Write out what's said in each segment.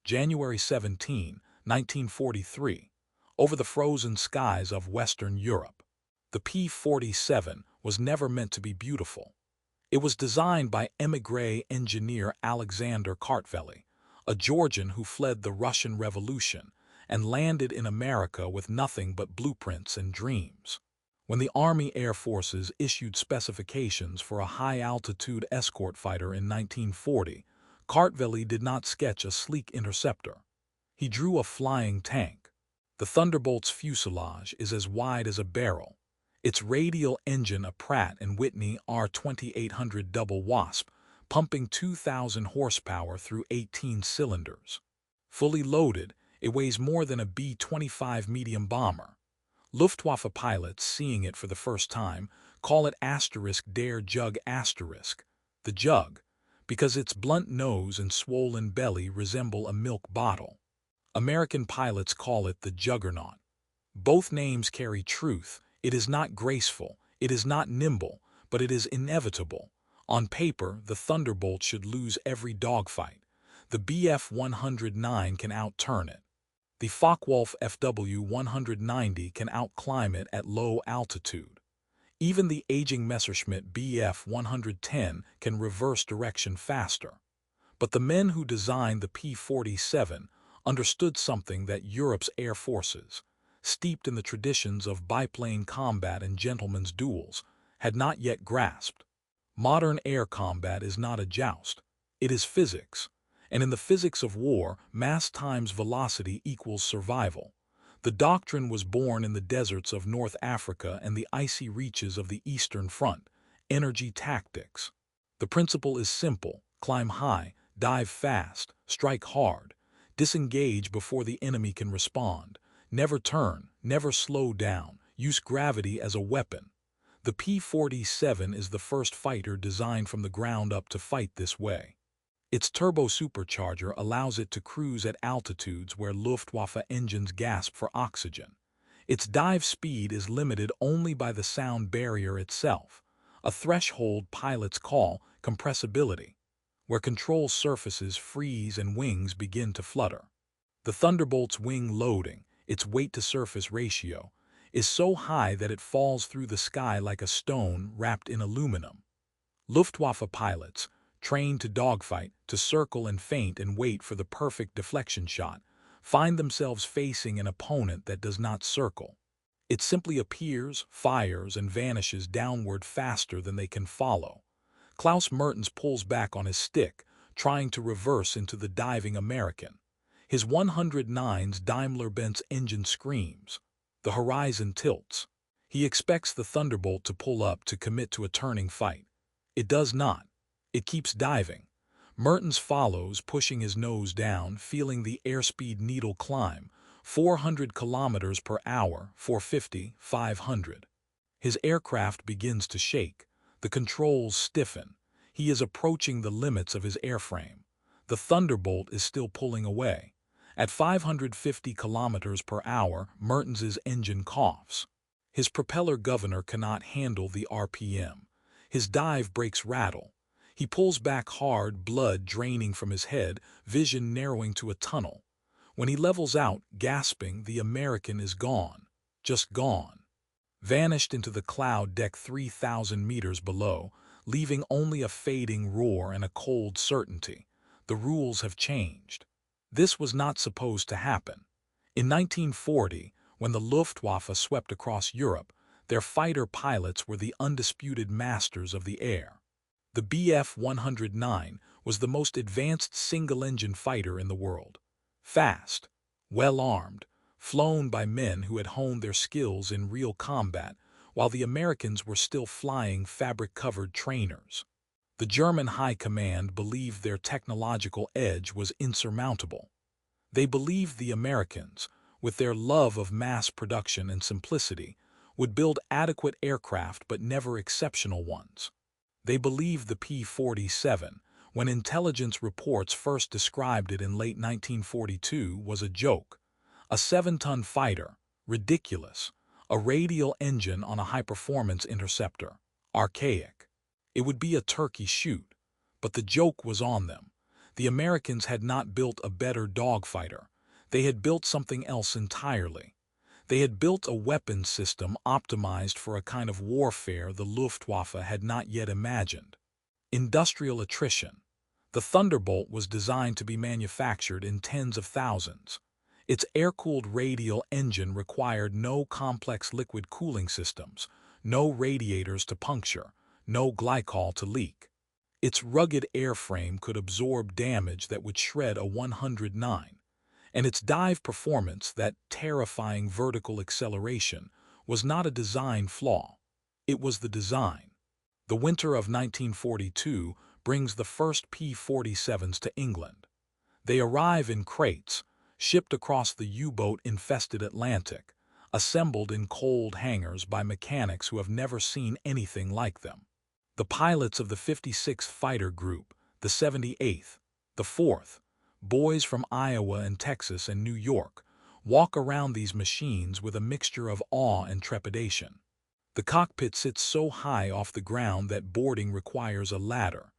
January 17, 1943, over the frozen skies of Western Europe. The P-47 was never meant to be beautiful. It was designed by émigré engineer Alexander Kartveli, a Georgian who fled the Russian Revolution and landed in America with nothing but blueprints and dreams. When the Army Air Forces issued specifications for a high-altitude escort fighter in 1940, Kartveli did not sketch a sleek interceptor. He drew a flying tank. The Thunderbolt's fuselage is as wide as a barrel. Its radial engine a Pratt & Whitney R2800 double wasp, pumping 2,000 horsepower through 18 cylinders. Fully loaded, it weighs more than a B-29 medium bomber. Luftwaffe pilots, seeing it for the first time, call it *der Jug*, the jug, because its blunt nose and swollen belly resemble a milk bottle. American pilots call it the Juggernaut. Both names carry truth. It is not graceful, it is not nimble, but it is inevitable. On paper, the Thunderbolt should lose every dogfight. The Bf-109 can outturn it. The Focke-Wulf FW-190 can outclimb it at low altitude. Even the aging Messerschmitt Bf-110 can reverse direction faster. But the men who designed the P-47 understood something that Europe's air forces, steeped in the traditions of biplane combat and gentlemen's duels, had not yet grasped. Modern air combat is not a joust. It is physics. And in the physics of war, mass times velocity equals survival. The doctrine was born in the deserts of North Africa and the icy reaches of the Eastern Front: energy tactics. The principle is simple: climb high, dive fast, strike hard, disengage before the enemy can respond, never turn, never slow down, use gravity as a weapon. The P-47 is the first fighter designed from the ground up to fight this way. Its turbo supercharger allows it to cruise at altitudes where Luftwaffe engines gasp for oxygen. Its dive speed is limited only by the sound barrier itself, a threshold pilots call compressibility, where control surfaces freeze and wings begin to flutter. The Thunderbolt's wing loading, its weight-to-surface ratio, is so high that it falls through the sky like a stone wrapped in aluminum. Luftwaffe pilots, trained to dogfight, to circle and feint and wait for the perfect deflection shot, find themselves facing an opponent that does not circle. It simply appears, fires, and vanishes downward faster than they can follow. Klaus Mertens pulls back on his stick, trying to reverse into the diving American. His 109's Daimler-Benz engine screams. The horizon tilts. He expects the Thunderbolt to pull up to commit to a turning fight. It does not. It keeps diving. Mertens follows, pushing his nose down, feeling the airspeed needle climb, 400 kilometers per hour, 450, 500. His aircraft begins to shake. The controls stiffen. He is approaching the limits of his airframe. The Thunderbolt is still pulling away. At 550 kilometers per hour, Mertens's engine coughs. His propeller governor cannot handle the RPM. His dive brakes rattle. He pulls back hard, blood draining from his head, vision narrowing to a tunnel. When he levels out, gasping, the American is gone. Just gone. Vanished into the cloud deck 3,000 meters below, leaving only a fading roar and a cold certainty. The rules have changed. This was not supposed to happen. In 1940, when the Luftwaffe swept across Europe, their fighter pilots were the undisputed masters of the air. The Bf-109 was the most advanced single-engine fighter in the world. Fast, well-armed, flown by men who had honed their skills in real combat, while the Americans were still flying fabric-covered trainers. The German High Command believed their technological edge was insurmountable. They believed the Americans, with their love of mass production and simplicity, would build adequate aircraft but never exceptional ones. They believed the P-47, when intelligence reports first described it in late 1942, was a joke. A 7-ton fighter, ridiculous, a radial engine on a high-performance interceptor, archaic. It would be a turkey shoot, but the joke was on them. The Americans had not built a better dogfighter. They had built something else entirely. They had built a weapons system optimized for a kind of warfare the Luftwaffe had not yet imagined. Industrial attrition. The Thunderbolt was designed to be manufactured in tens of thousands. Its air-cooled radial engine required no complex liquid cooling systems, no radiators to puncture, no glycol to leak. Its rugged airframe could absorb damage that would shred a 109, and its dive performance, that terrifying vertical acceleration, was not a design flaw. It was the design. The winter of 1942 brings the first P-47s to England. They arrive in crates, shipped across the U-boat-infested Atlantic, assembled in cold hangars by mechanics who have never seen anything like them. The pilots of the 56th Fighter Group, the 78th, the 4th, boys from Iowa and Texas and New York, walk around these machines with a mixture of awe and trepidation. The cockpit sits so high off the ground that boarding requires a ladder.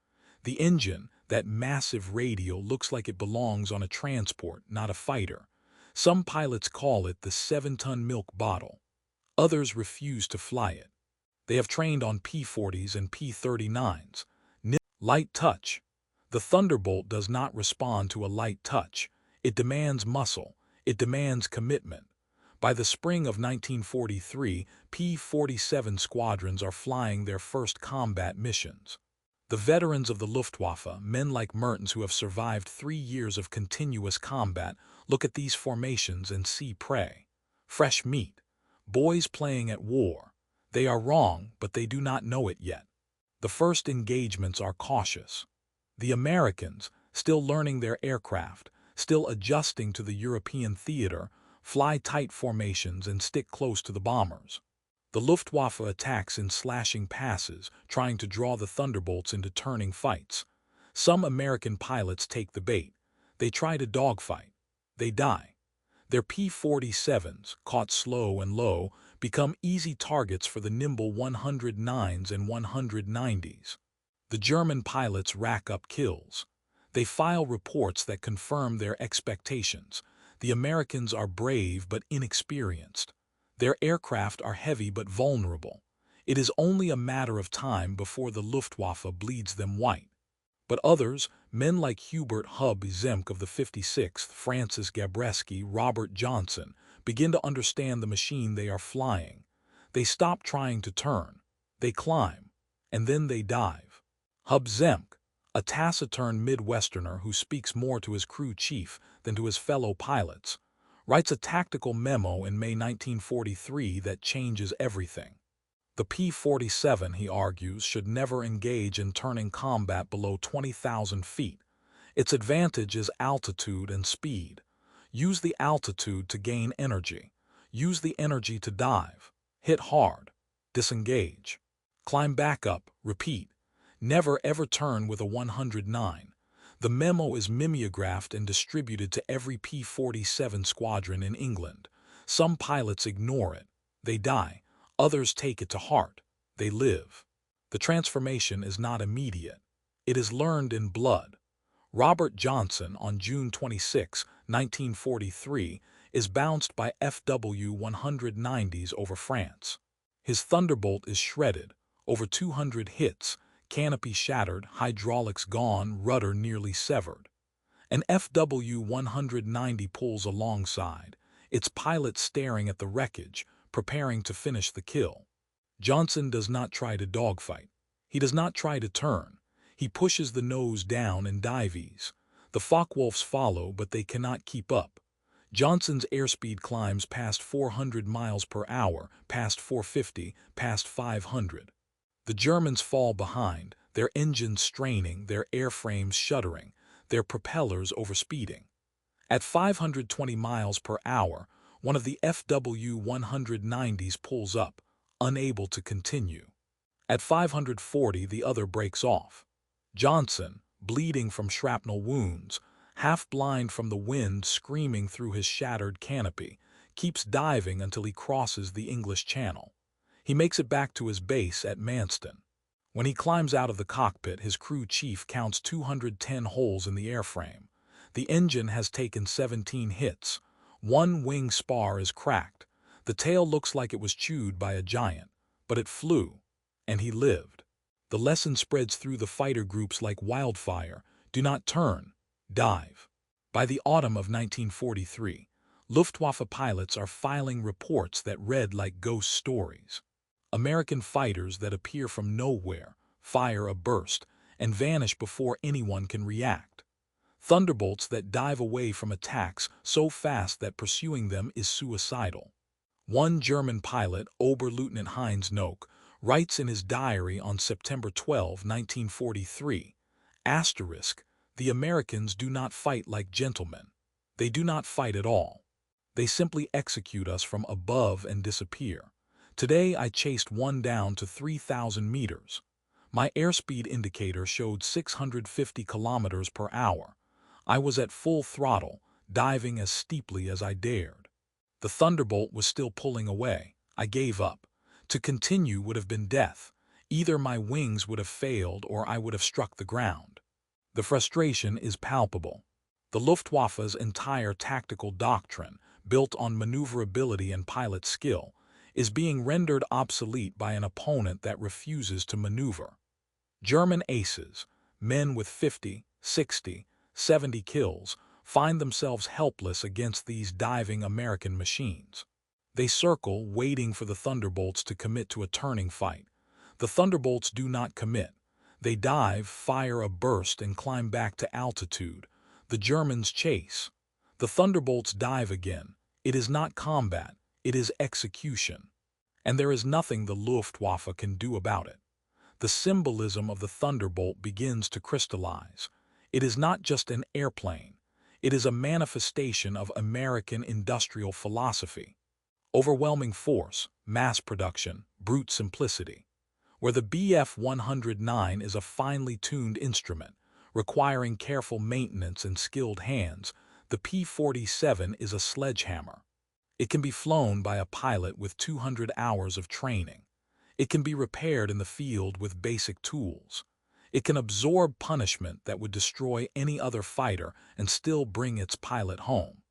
The engine, that massive radial, looks like it belongs on a transport, not a fighter. Some pilots call it the 7-ton milk bottle. Others refuse to fly it. They have trained on P-40s and P-39s. Light touch. The Thunderbolt does not respond to a light touch. It demands muscle. It demands commitment. By the spring of 1943, P-47 squadrons are flying their first combat missions. The veterans of the Luftwaffe, men like Mertens who have survived 3 years of continuous combat, look at these formations and see prey. Fresh meat. Boys playing at war. They are wrong, but they do not know it yet. The first engagements are cautious. The Americans, still learning their aircraft, still adjusting to the European theater, fly tight formations and stick close to the bombers. The Luftwaffe attacks in slashing passes, trying to draw the Thunderbolts into turning fights. Some American pilots take the bait. They try to dogfight. They die. Their P-47s, caught slow and low, become easy targets for the nimble 109s and 190s. The German pilots rack up kills. They file reports that confirm their expectations. The Americans are brave but inexperienced. Their aircraft are heavy but vulnerable. It is only a matter of time before the Luftwaffe bleeds them white. But others, men like Hubert Hub Zemke of the 56th, Francis Gabreski, Robert Johnson, begin to understand the machine they are flying. They stop trying to turn. They climb. And then they dive. Hub Zemke, a taciturn Midwesterner who speaks more to his crew chief than to his fellow pilots, writes a tactical memo in May 1943 that changes everything. The P-47, he argues, should never engage in turning combat below 20,000 feet. Its advantage is altitude and speed. Use the altitude to gain energy. Use the energy to dive. Hit hard. Disengage. Climb back up. Repeat. Never ever turn with a 109. The memo is mimeographed and distributed to every P-47 squadron in England. Some pilots ignore it. They die. Others take it to heart. They live. The transformation is not immediate. It is learned in blood. Robert Johnson, on June 26, 1943, is bounced by FW-190s over France. His Thunderbolt is shredded, over 200 hits, canopy shattered, hydraulics gone, rudder nearly severed. An FW-190 pulls alongside, its pilot staring at the wreckage, preparing to finish the kill. Johnson does not try to dogfight. He does not try to turn. He pushes the nose down and dives. The Focke-Wulfs follow, but they cannot keep up. Johnson's airspeed climbs past 400 miles per hour, past 450, past 500. The Germans fall behind, their engines straining, their airframes shuddering, their propellers overspeeding. At 520 miles per hour, one of the FW-190s pulls up, unable to continue. At 540, the other breaks off. Johnson, bleeding from shrapnel wounds, half-blind from the wind screaming through his shattered canopy, keeps diving until he crosses the English Channel. He makes it back to his base at Manston. When he climbs out of the cockpit, his crew chief counts 210 holes in the airframe. The engine has taken 17 hits. One wing spar is cracked. The tail looks like it was chewed by a giant, but it flew, and he lived. The lesson spreads through the fighter groups like wildfire. Do not turn, dive. By the autumn of 1943, Luftwaffe pilots are filing reports that read like ghost stories. American fighters that appear from nowhere, fire a burst, and vanish before anyone can react. Thunderbolts that dive away from attacks so fast that pursuing them is suicidal. One German pilot, Oberleutnant Heinz Nock, writes in his diary on September 12, 1943, asterisk, "The Americans do not fight like gentlemen. They do not fight at all. They simply execute us from above and disappear. Today I chased one down to 3,000 meters. My airspeed indicator showed 650 kilometers per hour. I was at full throttle, diving as steeply as I dared. The Thunderbolt was still pulling away. I gave up. To continue would have been death. Either my wings would have failed or I would have struck the ground." The frustration is palpable. The Luftwaffe's entire tactical doctrine, built on maneuverability and pilot skill, is being rendered obsolete by an opponent that refuses to maneuver. German aces, men with 50, 60, 70 kills, find themselves helpless against these diving American machines. They circle, waiting for the Thunderbolts to commit to a turning fight. The Thunderbolts do not commit. They dive, fire a burst, and climb back to altitude. The Germans chase. The Thunderbolts dive again. It is not combat, it is execution. And there is nothing the Luftwaffe can do about it. The symbolism of the Thunderbolt begins to crystallize. It is not just an airplane. It is a manifestation of American industrial philosophy. Overwhelming force, mass production, brute simplicity. Where the Bf-109 is a finely tuned instrument, requiring careful maintenance and skilled hands, the P-47 is a sledgehammer. It can be flown by a pilot with 200 hours of training. It can be repaired in the field with basic tools. It can absorb punishment that would destroy any other fighter and still bring its pilot home.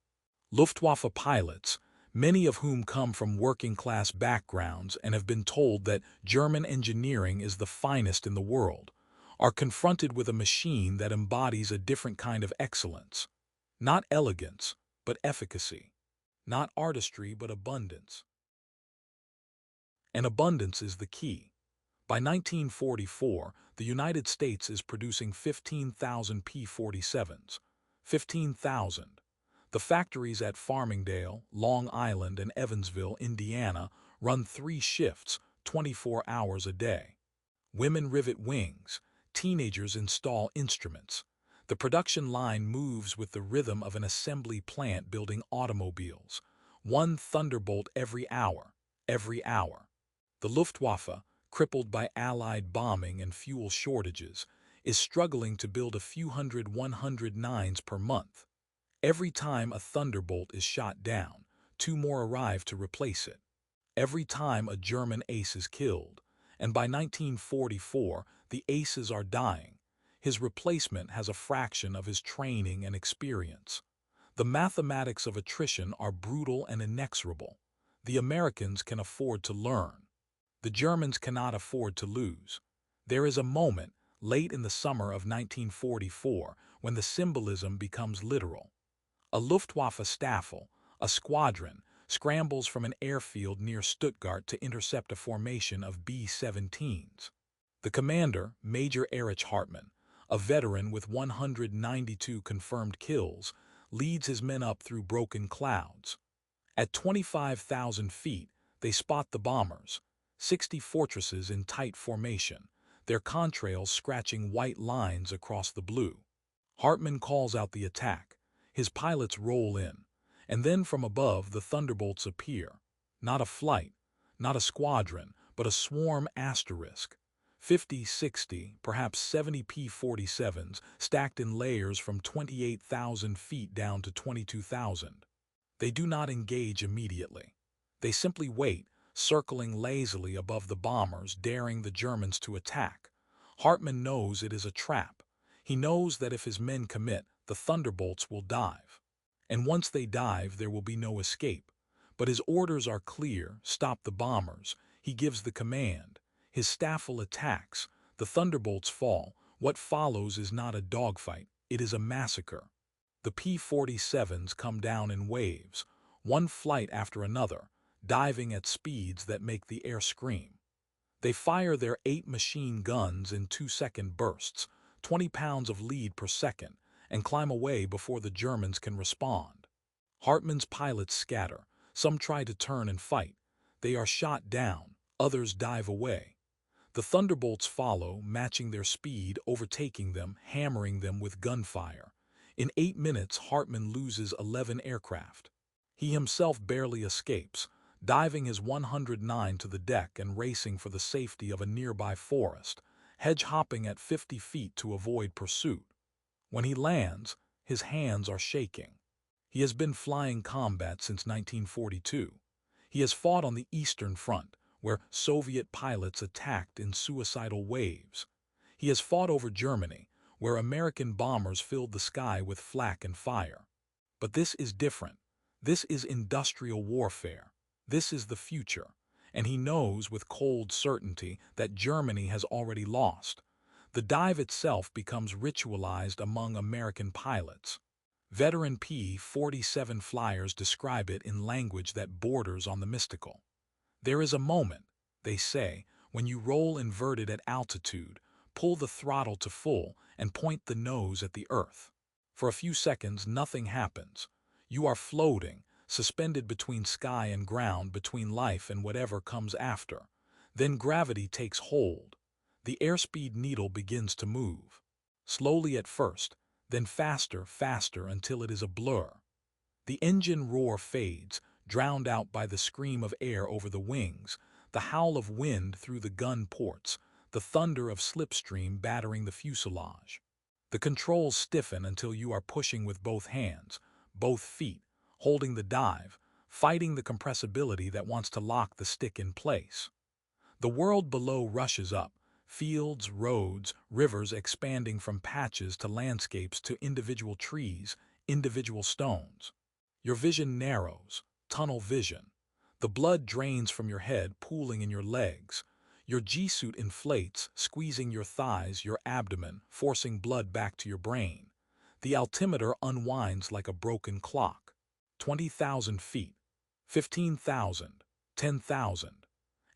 Luftwaffe pilots, many of whom come from working-class backgrounds and have been told that German engineering is the finest in the world, are confronted with a machine that embodies a different kind of excellence. Not elegance, but efficacy. Not artistry, but abundance. And abundance is the key. By 1944, the United States is producing 15,000 P-47s. 15,000. The factories at Farmingdale, Long Island, and Evansville, Indiana, run 3 shifts, 24 hours a day. Women rivet wings. Teenagers install instruments. The production line moves with the rhythm of an assembly plant building automobiles. One Thunderbolt every hour, every hour. The Luftwaffe, crippled by Allied bombing and fuel shortages, is struggling to build a few hundred 109s per month. Every time a Thunderbolt is shot down, 2 more arrive to replace it. Every time a German ace is killed, and by 1944 the aces are dying, his replacement has a fraction of his training and experience. The mathematics of attrition are brutal and inexorable. The Americans can afford to learn. The Germans cannot afford to lose. There is a moment, late in the summer of 1944, when the symbolism becomes literal. A Luftwaffe Staffel, a squadron, scrambles from an airfield near Stuttgart to intercept a formation of B-17s. The commander, Major Erich Hartmann, a veteran with 192 confirmed kills, leads his men up through broken clouds. At 25,000 feet, they spot the bombers, 60 fortresses in tight formation, their contrails scratching white lines across the blue. Hartmann calls out the attack. His pilots roll in, and then from above the Thunderbolts appear. Not a flight, not a squadron, but a swarm asterisk. 50, 60, perhaps 70 P-47s stacked in layers from 28,000 feet down to 22,000. They do not engage immediately. They simply wait, circling lazily above the bombers, daring the Germans to attack. Hartman knows it is a trap. He knows that if his men commit, the thunderbolts will dive. And once they dive, there will be no escape. But his orders are clear: stop the bombers. He gives the command. His staffel attacks. The thunderbolts fall. What follows is not a dogfight, it is a massacre. The P-47s come down in waves, one flight after another, diving at speeds that make the air scream. They fire their 8 machine guns in 2-second bursts, 20 pounds of lead per second, and climb away before the Germans can respond. Hartman's pilots scatter. Some try to turn and fight. They are shot down. Others dive away. The thunderbolts follow, matching their speed, overtaking them, hammering them with gunfire. In 8 minutes, Hartman loses 11 aircraft. He himself barely escapes, diving his 109 to the deck and racing for the safety of a nearby forest, hedge-hopping at 50 feet to avoid pursuit. When he lands, his hands are shaking. He has been flying combat since 1942. He has fought on the Eastern Front, where Soviet pilots attacked in suicidal waves. He has fought over Germany, where American bombers filled the sky with flak and fire. But this is different. This is industrial warfare. This is the future. And he knows with cold certainty that Germany has already lost. The dive itself becomes ritualized among American pilots. Veteran P-47 flyers describe it in language that borders on the mystical. There is a moment, they say, when you roll inverted at altitude, pull the throttle to full, and point the nose at the earth. For a few seconds, nothing happens. You are floating, suspended between sky and ground, between life and whatever comes after. Then gravity takes hold. The airspeed needle begins to move. Slowly at first, then faster, faster, until it is a blur. The engine roar fades, drowned out by the scream of air over the wings, the howl of wind through the gun ports, the thunder of slipstream battering the fuselage. The controls stiffen until you are pushing with both hands, both feet, holding the dive, fighting the compressibility that wants to lock the stick in place. The world below rushes up, fields, roads, rivers expanding from patches to landscapes to individual trees, individual stones. Your vision narrows, tunnel vision. The blood drains from your head, pooling in your legs. Your G-suit inflates, squeezing your thighs, your abdomen, forcing blood back to your brain. The altimeter unwinds like a broken clock. 20,000 feet, 15,000, 10,000.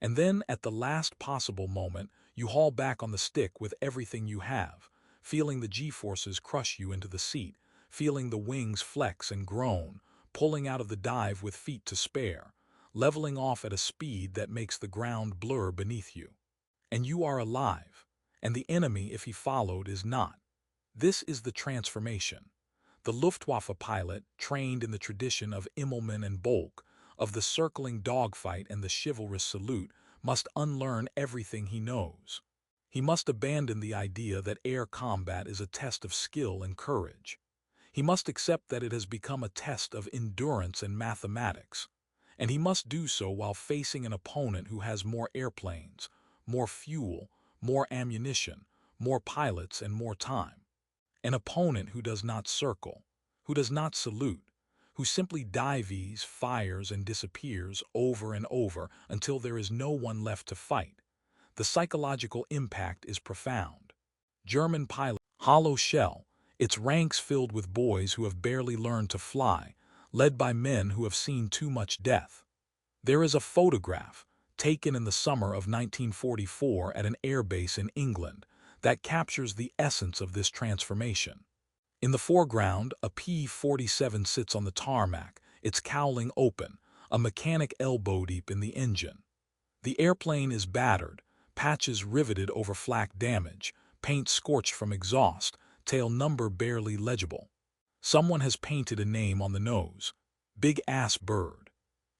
And then, at the last possible moment, you haul back on the stick with everything you have, feeling the G-forces crush you into the seat, feeling the wings flex and groan, pulling out of the dive with feet to spare, leveling off at a speed that makes the ground blur beneath you. And you are alive, and the enemy, if he followed, is not. This is the transformation. The Luftwaffe pilot, trained in the tradition of Immelmann and Bolk, of the circling dogfight and the chivalrous salute, must unlearn everything he knows. He must abandon the idea that air combat is a test of skill and courage. He must accept that it has become a test of endurance and mathematics. And he must do so while facing an opponent who has more airplanes, more fuel, more ammunition, more pilots, and more time. An opponent who does not circle, who does not salute, who simply dives, fires, and disappears over and over until there is no one left to fight. The psychological impact is profound. German pilot, hollow shell, its ranks filled with boys who have barely learned to fly, led by men who have seen too much death. There is a photograph, taken in the summer of 1944 at an airbase in England, that captures the essence of this transformation. In the foreground, a P-47 sits on the tarmac, its cowling open, a mechanic elbow-deep in the engine. The airplane is battered, patches riveted over flak damage, paint scorched from exhaust, tail number barely legible. Someone has painted a name on the nose: Big Ass Bird.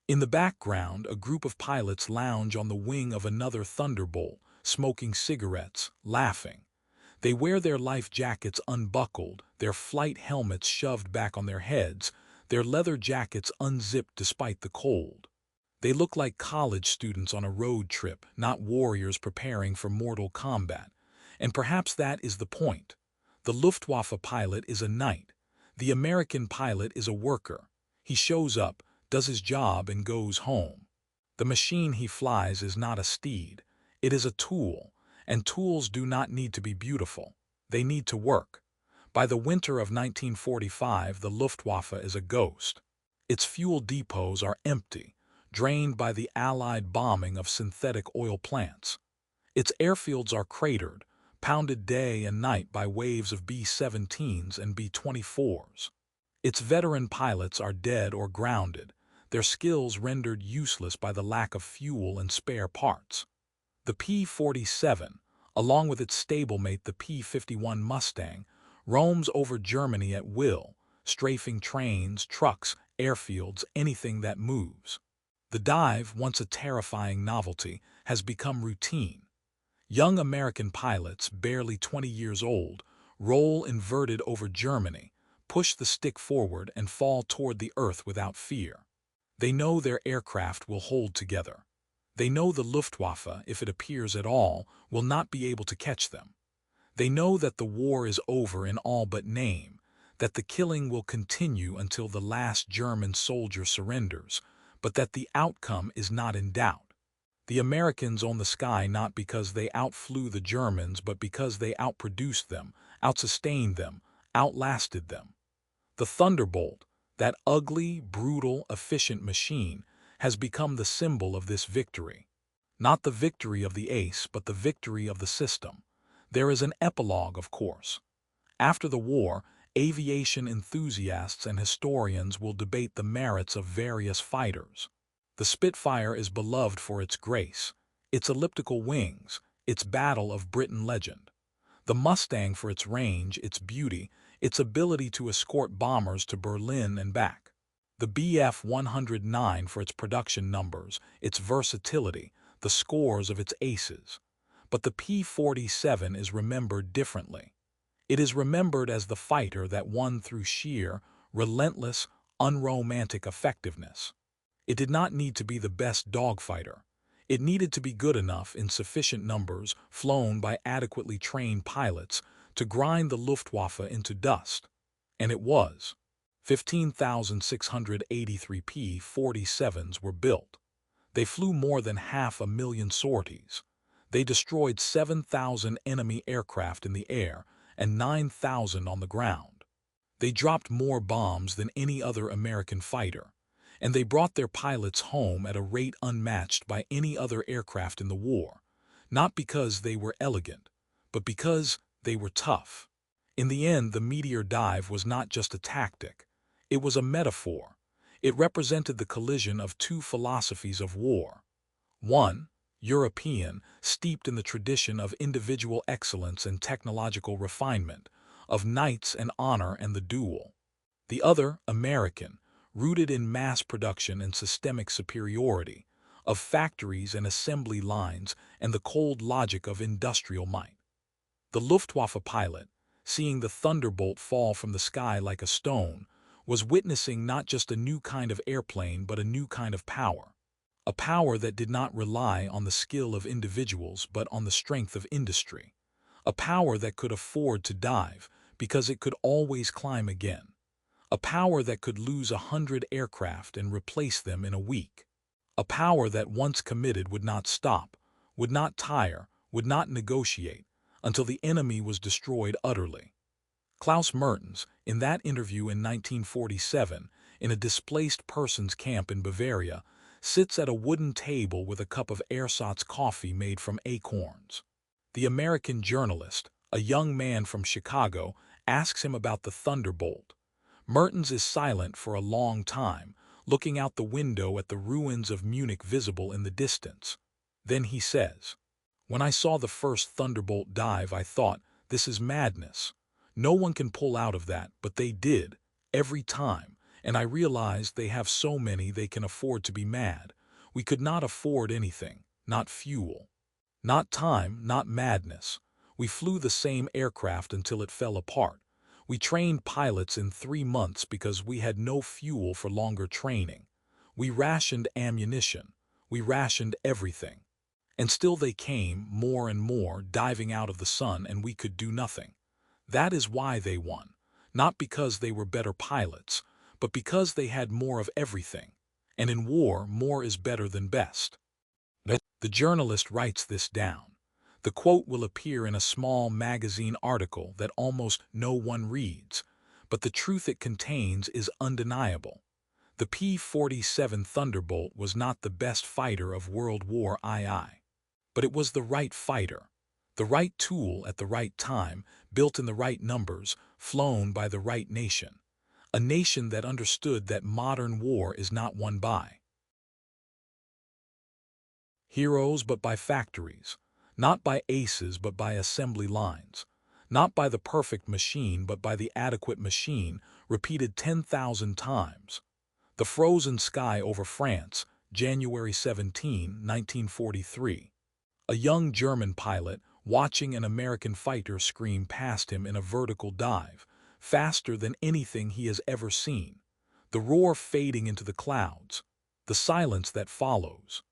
In the background, a group of pilots lounge on the wing of another Thunderbolt, smoking cigarettes, laughing. They wear their life jackets unbuckled, their flight helmets shoved back on their heads, their leather jackets unzipped despite the cold. They look like college students on a road trip, not warriors preparing for mortal combat. And perhaps that is the point. The Luftwaffe pilot is a knight. The American pilot is a worker. He shows up, does his job, and goes home. The machine he flies is not a steed. It is a tool, and tools do not need to be beautiful. They need to work. By the winter of 1945, the Luftwaffe is a ghost. Its fuel depots are empty, drained by the Allied bombing of synthetic oil plants. Its airfields are cratered, pounded day and night by waves of B-17s and B-24s. Its veteran pilots are dead or grounded, their skills rendered useless by the lack of fuel and spare parts. The P-47, along with its stablemate the P-51 Mustang, roams over Germany at will, strafing trains, trucks, airfields, anything that moves. The dive, once a terrifying novelty, has become routine. Young American pilots, barely 20 years old, roll inverted over Germany, push the stick forward, and fall toward the earth without fear. They know their aircraft will hold together. They know the Luftwaffe, if it appears at all, will not be able to catch them. They know that the war is over in all but name, that the killing will continue until the last German soldier surrenders, but that the outcome is not in doubt. The Americans own the sky not because they outflew the Germans, but because they outproduced them, outsustained them, outlasted them. The Thunderbolt, that ugly, brutal, efficient machine, has become the symbol of this victory. Not the victory of the ace, but the victory of the system. There is an epilogue, of course. After the war, aviation enthusiasts and historians will debate the merits of various fighters. The Spitfire is beloved for its grace, its elliptical wings, its Battle of Britain legend. The Mustang for its range, its beauty, its ability to escort bombers to Berlin and back. The Bf-109 for its production numbers, its versatility, the scores of its aces. But the P-47 is remembered differently. It is remembered as the fighter that won through sheer, relentless, unromantic effectiveness. It did not need to be the best dogfighter. It needed to be good enough in sufficient numbers, flown by adequately trained pilots, to grind the Luftwaffe into dust. And it was. 15,683 P-47s were built. They flew more than 500,000 sorties. They destroyed 7,000 enemy aircraft in the air and 9,000 on the ground. They dropped more bombs than any other American fighter, and they brought their pilots home at a rate unmatched by any other aircraft in the war, not because they were elegant, but because they were tough. In the end, the Meteor dive was not just a tactic. It was a metaphor. It represented the collision of two philosophies of war. One, European, steeped in the tradition of individual excellence and technological refinement, of knights and honor and the duel. The other, American, rooted in mass production and systemic superiority, of factories and assembly lines and the cold logic of industrial might. The Luftwaffe pilot, seeing the Thunderbolt fall from the sky like a stone, was witnessing not just a new kind of airplane but a new kind of power. A power that did not rely on the skill of individuals but on the strength of industry. A power that could afford to dive because it could always climb again. A power that could lose 100 aircraft and replace them in a week. A power that once committed would not stop, would not tire, would not negotiate, until the enemy was destroyed utterly. Klaus Mertens, in that interview in 1947, in a displaced persons camp in Bavaria, sits at a wooden table with a cup of ersatz coffee made from acorns. The American journalist, a young man from Chicago, asks him about the Thunderbolt. Mertens is silent for a long time, looking out the window at the ruins of Munich visible in the distance. Then he says, "When I saw the first Thunderbolt dive, I thought, this is madness. No one can pull out of that, but they did, every time, and I realized they have so many they can afford to be mad. We could not afford anything, not fuel, not time, not madness. We flew the same aircraft until it fell apart. We trained pilots in 3 months because we had no fuel for longer training. We rationed ammunition. We rationed everything. And still they came, more and more, diving out of the sun, and we could do nothing. That is why they won. Not because they were better pilots, but because they had more of everything. And in war, more is better than best. The journalist writes this down. The quote will appear in a small magazine article that almost no one reads, but the truth it contains is undeniable. The P-47 Thunderbolt was not the best fighter of World War II. But it was the right fighter, the right tool at the right time, built in the right numbers, flown by the right nation. A nation that understood that modern war is not won by heroes but by factories, not by aces but by assembly lines, not by the perfect machine but by the adequate machine, repeated 10,000 times. The frozen sky over France, January 17, 1943. A young German pilot, watching an American fighter scream past him in a vertical dive, faster than anything he has ever seen. The roar fading into the clouds, the silence that follows,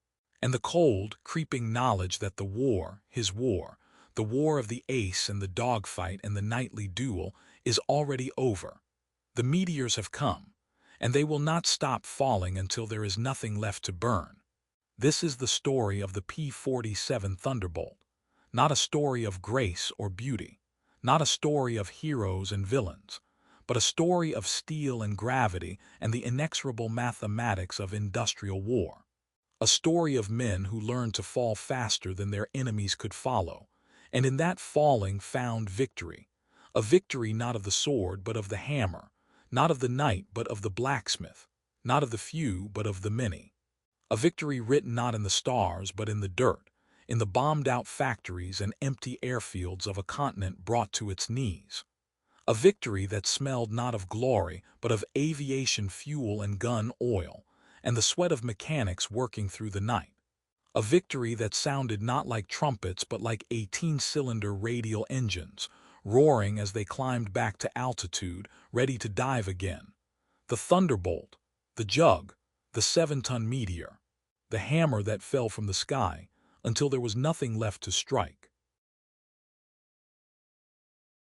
and the cold, creeping knowledge that the war, his war, the war of the ace and the dogfight and the nightly duel, is already over. The meteors have come, and they will not stop falling until there is nothing left to burn. This is the story of the P-47 Thunderbolt, not a story of grace or beauty, not a story of heroes and villains, but a story of steel and gravity and the inexorable mathematics of industrial war. A story of men who learned to fall faster than their enemies could follow, and in that falling found victory. A victory not of the sword but of the hammer, not of the knight but of the blacksmith, not of the few but of the many. A victory written not in the stars but in the dirt, in the bombed-out factories and empty airfields of a continent brought to its knees. A victory that smelled not of glory but of aviation fuel and gun oil, and the sweat of mechanics working through the night. A victory that sounded not like trumpets but like 18-cylinder radial engines, roaring as they climbed back to altitude, ready to dive again. The thunderbolt, the jug, the 7-ton meteor, the hammer that fell from the sky, until there was nothing left to strike.